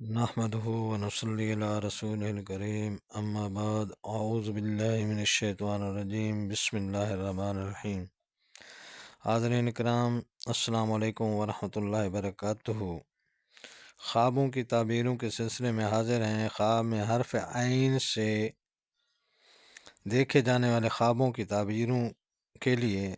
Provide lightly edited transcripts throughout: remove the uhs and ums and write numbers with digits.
نحمده ونصلي على رسوله الكريم اما بعد اعوذ باللہ من الشیطان الرجیم بسم اللہ الرحمن الرحیم۔ حاضرین اکرام، السلام علیکم ورحمۃ اللہ وبرکاتہ۔ خوابوں کی تعبیروں کے سلسلے میں حاضر ہیں۔ خواب میں حرف عین سے دیکھے جانے والے خوابوں کی تعبیروں کے لیے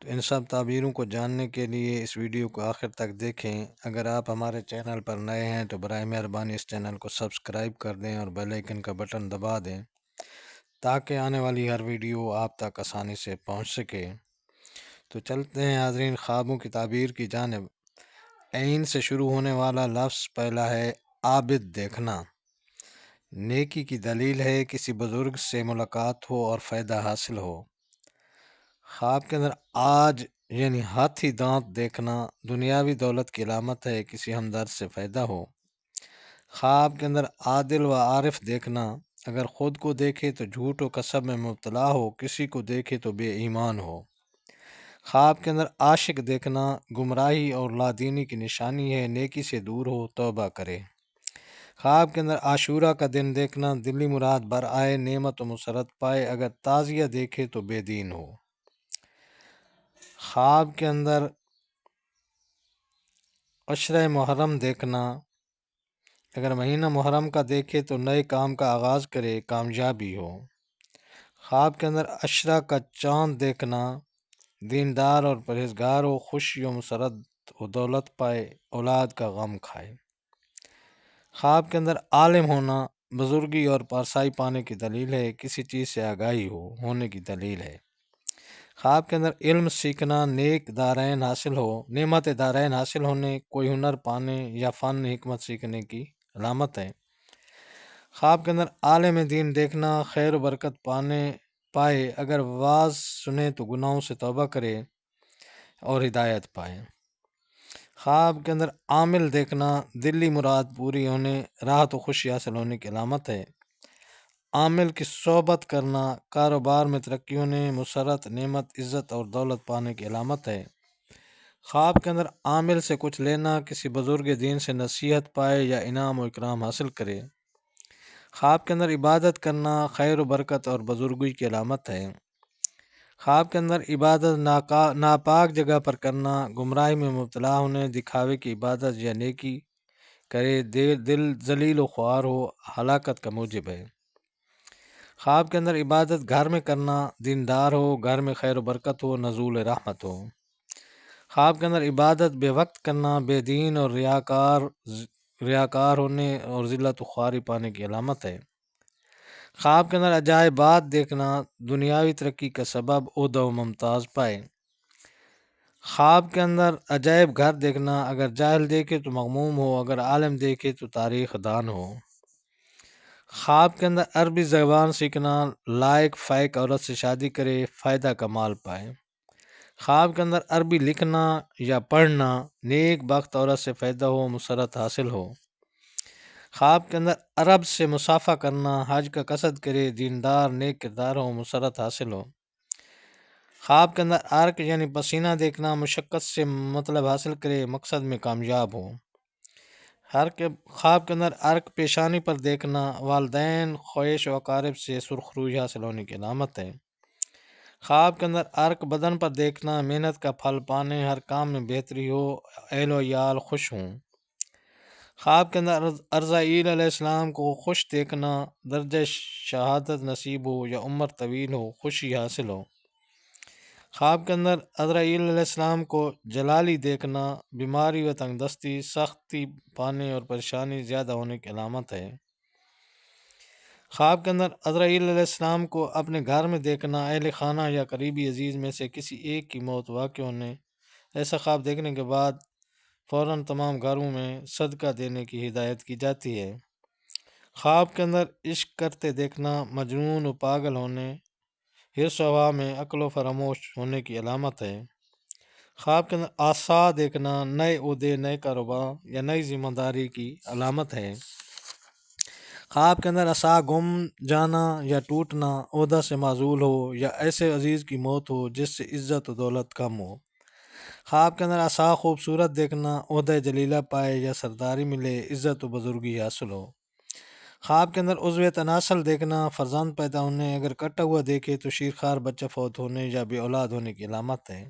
تو ان سب تعبیروں کو جاننے کے لیے اس ویڈیو کو آخر تک دیکھیں۔ اگر آپ ہمارے چینل پر نئے ہیں تو برائے مہربانی اس چینل کو سبسکرائب کر دیں اور بیل آئیکن کا بٹن دبا دیں تاکہ آنے والی ہر ویڈیو آپ تک آسانی سے پہنچ سکے۔ تو چلتے ہیں حاضرین خوابوں کی تعبیر کی جانب۔ عین سے شروع ہونے والا لفظ پہلا ہے عابد، دیکھنا، نیکی کی دلیل ہے، کسی بزرگ سے ملاقات ہو اور فائدہ حاصل ہو۔ خواب کے اندر آج یعنی ہاتھی دانت دیکھنا دنیاوی دولت کی علامت ہے، کسی ہمدرد سے فائدہ ہو۔ خواب کے اندر عادل و عارف دیکھنا، اگر خود کو دیکھے تو جھوٹ و کسب میں مبتلا ہو، کسی کو دیکھے تو بے ایمان ہو۔ خواب کے اندر عاشق دیکھنا گمراہی اور لادینی کی نشانی ہے، نیکی سے دور ہو، توبہ کرے۔ خواب کے اندر عاشورہ کا دن دیکھنا دلی مراد بر آئے، نعمت و مسرت پائے، اگر تعزیہ دیکھے تو بے دین ہو۔ خواب کے اندر عشرہ محرم دیکھنا، اگر مہینہ محرم کا دیکھے تو نئے کام کا آغاز کرے، کامیابی ہو۔ خواب کے اندر عشرہ کا چاند دیکھنا دیندار اور پرہیزگار ہو، خوشی و مسرت و دولت پائے، اولاد کا غم کھائے۔ خواب کے اندر عالم ہونا بزرگی اور پارسائی پانے کی دلیل ہے، کسی چیز سے آگاہی ہونے کی دلیل ہے۔ خواب کے اندر علم سیکھنا نیک دارین حاصل ہو، نعمت دارین حاصل ہونے، کوئی ہنر پانے یا فن حکمت سیکھنے کی علامت ہے۔ خواب کے اندر عالم دین دیکھنا خیر و برکت پائے، اگر واز سنے تو گناہوں سے توبہ کرے اور ہدایت پائے۔ خواب کے اندر عامل دیکھنا دلی مراد پوری ہونے، راحت و خوشی حاصل ہونے کی علامت ہے۔ عامل کی صحبت کرنا کاروبار میں ترقی ہونے، مسرت، نعمت، عزت اور دولت پانے کی علامت ہے۔ خواب کے اندر عامل سے کچھ لینا، کسی بزرگ دین سے نصیحت پائے یا انعام و اکرام حاصل کرے۔ خواب کے اندر عبادت کرنا خیر و برکت اور بزرگی کی علامت ہے۔ خواب کے اندر عبادت ناپاک جگہ پر کرنا، گمراہی میں مبتلا ہونے، دکھاوے کی عبادت یا نیکی کرے، دل ذلیل و خوار ہو، ہلاکت کا موجب ہے۔ خواب کے اندر عبادت گھر میں کرنا، دیندار ہو، گھر میں خیر و برکت ہو، نزول رحمت ہو۔ خواب کے اندر عبادت بے وقت کرنا بے دین اور ریاکار ہونے اور ذلت و خواری پانے کی علامت ہے۔ خواب کے اندر عجائبات دیکھنا دنیاوی ترقی کا سبب، عہدہ و ممتاز پائے۔ خواب کے اندر عجائب گھر دیکھنا، اگر جاہل دیکھے تو مغموم ہو، اگر عالم دیکھے تو تاریخ دان ہو۔ خواب کے اندر عربی زبان سیکھنا، لائق فائق عورت سے شادی کرے، فائدہ کا مال پائے۔ خواب کے اندر عربی لکھنا یا پڑھنا، نیک بخت عورت سے فائدہ ہو، مسرت حاصل ہو۔ خواب کے اندر عرب سے مسافہ کرنا، حج کا قصد کرے، دیندار نیک کردار ہو، مسرت حاصل ہو۔ خواب کے اندر عرق یعنی پسینہ دیکھنا، مشقت سے مطلب حاصل کرے، مقصد میں کامیاب ہو۔ خواب کے اندر عرق پیشانی پر دیکھنا، والدین خویش و اقارب سے سرخروئی حاصل ہونے کی علامت ہے۔ خواب کے اندر عرق بدن پر دیکھنا، محنت کا پھل پانے، ہر کام میں بہتری ہو، اہل و عیال خوش ہوں۔ خواب کے اندر عزرائیل علیہ السلام کو خوش دیکھنا، درجہ شہادت نصیب ہو یا عمر طویل ہو، خوشی حاصل ہو۔ خواب کے اندر عزرائیل علیہ السلام کو جلالی دیکھنا، بیماری و تنگ دستی، سختی پانے اور پریشانی زیادہ ہونے کی علامت ہے۔ خواب کے اندر عزرائیل علیہ السلام کو اپنے گھر میں دیکھنا، اہل خانہ یا قریبی عزیز میں سے کسی ایک کی موت واقع ہونے، ایسا خواب دیکھنے کے بعد فوراً تمام گھروں میں صدقہ دینے کی ہدایت کی جاتی ہے۔ خواب کے اندر عشق کرتے دیکھنا، مجنون و پاگل ہونے، حرص و ہوا میں عقل و فراموش ہونے کی علامت ہے۔ خواب کے اندر آسا دیکھنا، نئے عہدے، نئے کاروبار یا نئی ذمہ داری کی علامت ہے۔ خواب کے اندر عصا گم جانا یا ٹوٹنا، عہدہ سے معزول ہو یا ایسے عزیز کی موت ہو جس سے عزت و دولت کم ہو۔ خواب کے اندر عصا خوبصورت دیکھنا، عہدہ جلیلہ پائے یا سرداری ملے، عزت و بزرگی حاصل ہو۔ خواب کے اندر عضو تناسل دیکھنا، فرزند پیدا ہونے، اگر کٹا ہوا دیکھے تو شیرخوار بچہ فوت ہونے یا بے اولاد ہونے کی علامت ہے۔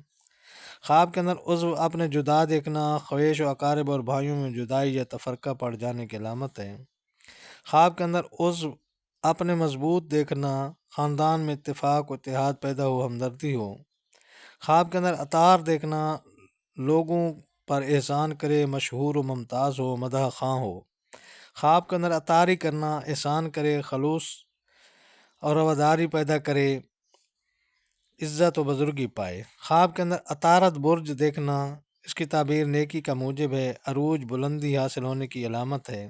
خواب کے اندر عضو اپنے جدا دیکھنا، خویش و اقارب اور بھائیوں میں جدائی یا تفرقہ پڑ جانے کی علامت ہے۔ خواب کے اندر عضو اپنے مضبوط دیکھنا، خاندان میں اتفاق و اتحاد پیدا ہو، ہمدردی ہو۔ خواب کے اندر عطار دیکھنا، لوگوں پر احسان کرے، مشہور و ممتاز ہو، مدح خواں ہو۔ خواب کے اندر عطاری کرنا، احسان کرے، خلوص اور رواداری پیدا کرے، عزت و بزرگی پائے۔ خواب کے اندر عطارد برج دیکھنا، اس کی تعبیر نیکی کا موجب ہے، عروج بلندی حاصل ہونے کی علامت ہے۔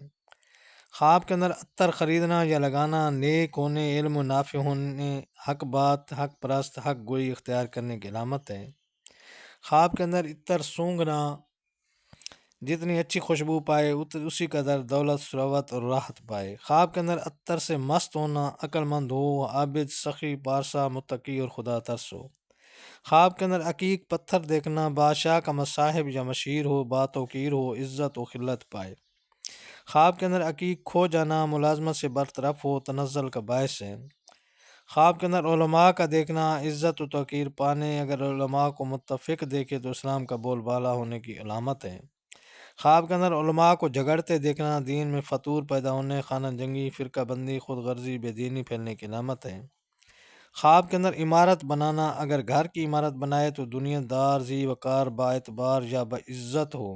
خواب کے اندر عطر خریدنا یا لگانا، نیک ہونے، علم و نافع ہونے، حق بات، حق پرست، حق گوئی اختیار کرنے کی علامت ہے۔ خواب کے اندر عطر سونگھنا، جتنی اچھی خوشبو پائے اسی قدر دولت، ثروت اور راحت پائے۔ خواب کے اندر عطر سے مست ہونا، عقل مند ہو، عابد، سخی، پارسا، متقی اور خدا ترس ہو۔ خواب کے اندر عقیق پتھر دیکھنا، بادشاہ کا مصاحب یا مشیر ہو، باتوقیر ہو، عزت و خلت پائے۔ خواب کے اندر عقیق کھو جانا، ملازمت سے برطرف ہو، تنزل کا باعث ہے۔ خواب کے اندر علماء کا دیکھنا، عزت و توقیر پانے، اگر علماء کو متفق دیکھے تو اسلام کا بول بالا ہونے کی علامت ہے۔ خواب کے اندر علماء کو جھگڑتے دیکھنا، دین میں فطور پیدا ہونے، خانہ جنگی، فرقہ بندی، خود غرضی، بے دینی پھیلنے کی علامت ہے۔ خواب کے اندر عمارت بنانا، اگر گھر کی عمارت بنائے تو دنیا دار، ذی وقار، با اعتبار یا باعزت ہو۔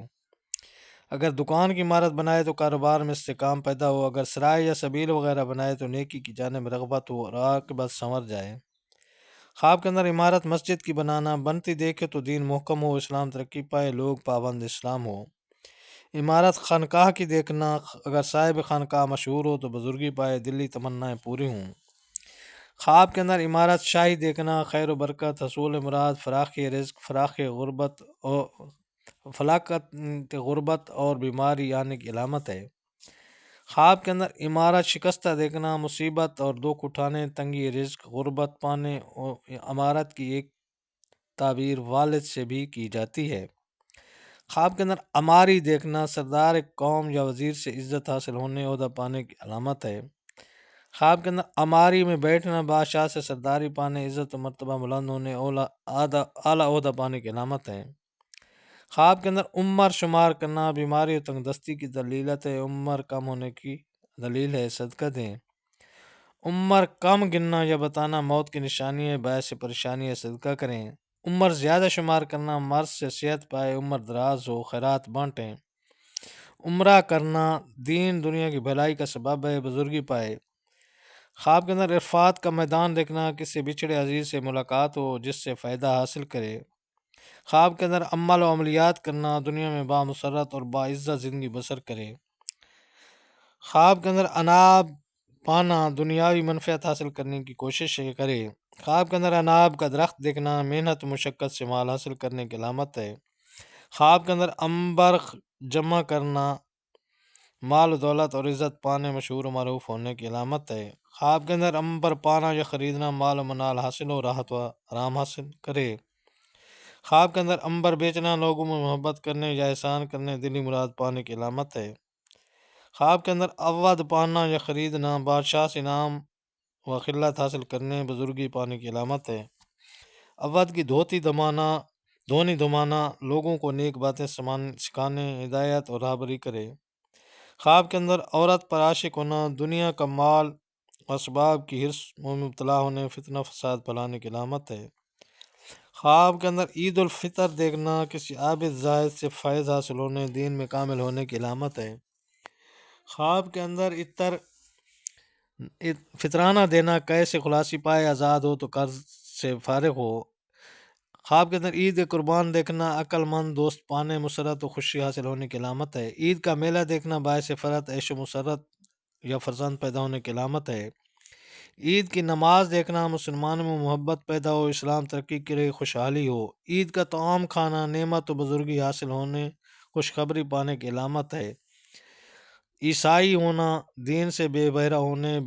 اگر دکان کی عمارت بنائے تو کاروبار میں استحکام پیدا ہو۔ اگر سرائے یا سبیل وغیرہ بنائے تو نیکی کی جانب رغبت ہو اور عاقبت سنور جائے۔ خواب کے اندر عمارت مسجد کی بنانا، بنتی دیکھے تو دین محکم ہو، اسلام ترقی پائے، لوگ پابند اسلام ہو۔ عمارت خانقاہ کی دیکھنا، اگر صاحب خانقاہ مشہور ہو تو بزرگی پائے، دلی تمنائیں پوری ہوں۔ خواب کے اندر عمارت شاہی دیکھنا، خیر و برکت، حصول مراد، فراخی رزق، فلاقت غربت اور بیماری آنے کی علامت ہے۔ خواب کے اندر عمارت شکستہ دیکھنا، مصیبت اور دکھ اٹھانے، تنگی رزق، غربت پانے، اور عمارت کی ایک تعبیر والد سے بھی کی جاتی ہے۔ خواب کے اندر عماری دیکھنا، سردار قوم یا وزیر سے عزت حاصل ہونے، عہدہ پانے کی علامت ہے۔ خواب کے اندر عماری میں بیٹھنا، بادشاہ سے سرداری پانے، عزت و مرتبہ بلند ہونے، اعلیٰ عہدہ پانے کی علامت ہے۔ خواب کے اندر عمر شمار کرنا، بیماری و تنگ دستی کی دلیلت ہے، عمر کم ہونے کی دلیل ہے، صدقہ دیں۔ عمر کم گننا یا بتانا موت کی نشانی ہے، باعث پریشانی ہے، صدقہ کریں۔ عمر زیادہ شمار کرنا، مرض سے صحت پائے، عمر دراز ہو، خیرات بانٹیں۔ عمرہ کرنا دین دنیا کی بھلائی کا سبب ہے، بزرگی پائے۔ خواب کے اندر عرفات کا میدان دیکھنا، کسی بچھڑے عزیز سے ملاقات ہو جس سے فائدہ حاصل کرے۔ خواب کے اندر عمل و عملیات کرنا، دنیا میں بامسرت اور باعزت زندگی بسر کرے۔ خواب کے اندر اناب پانا، دنیاوی منفعت حاصل کرنے کی کوشش کرے۔ خواب کے اندر اناب کا درخت دیکھنا، محنت و مشقت سے مال حاصل کرنے کی علامت ہے۔ خواب کے اندر عنبر جمع کرنا، مال و دولت اور عزت پانے، مشہور و معروف ہونے کی علامت ہے۔ خواب کے اندر عنبر پانا یا خریدنا، مال و منال حاصل ہو، راحت و آرام حاصل کرے۔ خواب کے اندر عنبر بیچنا، لوگوں میں محبت کرنے یا احسان کرنے، دلی مراد پانے کی علامت ہے۔ خواب کے اندر اود پانا یا خریدنا، بادشاہ سے انعام و خلت حاصل کرنے، بزرگی پانے کی علامت ہے۔ اود کی دھونی دمانا، لوگوں کو نیک باتیں سکھانے، ہدایت اور راہبری کرے۔ خواب کے اندر عورت پر عاشق ہونا، دنیا کا مال اسباب کی حرص میں مبتلا ہونے، فتنہ فساد پھیلانے کی علامت ہے۔ خواب کے اندر عید الفطر دیکھنا، کسی عابد زاہد سے فیض حاصل ہونے، دین میں کامل ہونے کی علامت ہے۔ خواب کے اندر فطرانہ دینا، قید سے خلاصی پائے، آزاد ہو تو قرض سے فارغ ہو۔ خواب کے اندر عید قربان دیکھنا، عقل مند دوست پانے، مسرت و خوشی حاصل ہونے کی علامت ہے۔ عید کا میلہ دیکھنا، باعث فرحت، عیش و مسرت یا فرزند پیدا ہونے کی علامت ہے۔ عید کی نماز دیکھنا، مسلمانوں میں محبت پیدا ہو، اسلام ترقی کرے، خوشحالی ہو۔ عید کا طعام کھانا، نعمت و بزرگی حاصل ہونے، خوشخبری پانے کی علامت ہے۔ عیسائی ہونا، دین سے بے بہرہ ہونے،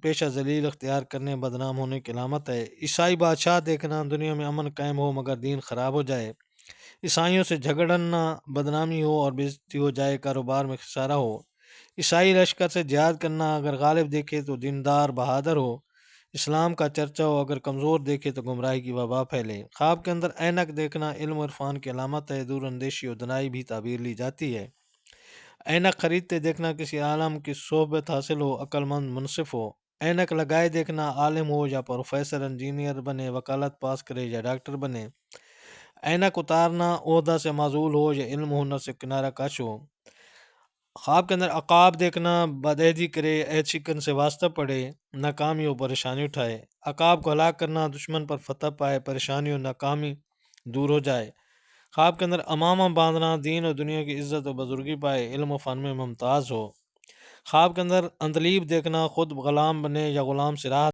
پیشہ ذلیل اختیار کرنے، بدنام ہونے کی علامت ہے۔ عیسائی بادشاہ دیکھنا، دنیا میں امن قائم ہو مگر دین خراب ہو جائے۔ عیسائیوں سے جھگڑنا بدنامی ہو اور بےعزتی ہو جائے، کاروبار میں خسارہ ہو، عیسائی لشکر سے جہاد کرنا اگر غالب دیکھے تو دیندار بہادر ہو، اسلام کا چرچا ہو اگر کمزور دیکھے تو گمراہی کی وبا پھیلے۔ خواب کے اندر اینک دیکھنا علم و عرفان کی علامت ہے، دور اندیشی و دنائی بھی تعبیر لی جاتی ہے۔ اینک خریدتے دیکھنا کسی عالم کی صحبت حاصل ہو، عقل مند منصف ہو۔ اینک لگائے دیکھنا عالم ہو یا پروفیسر، انجینئر بنے، وکالت پاس کرے یا ڈاکٹر بنے۔ اینک اتارنا عہدہ سے معزول ہو یا علم ہنر سے کنارہ کش ہو۔ خواب کے اندر عقاب دیکھنا بدعہدی کرے، عہد شکن سے واسطہ پڑے، ناکامی و پریشانی اٹھائے۔ عقاب کو ہلاک کرنا دشمن پر فتح پائے، پریشانی و ناکامی دور ہو جائے۔ خواب کے اندر امامہ باندھنا دین و دنیا کی عزت و بزرگی پائے، علم و فن میں ممتاز ہو۔ خواب کے اندر اندلیب دیکھنا خود غلام بنے یا غلام سے راحت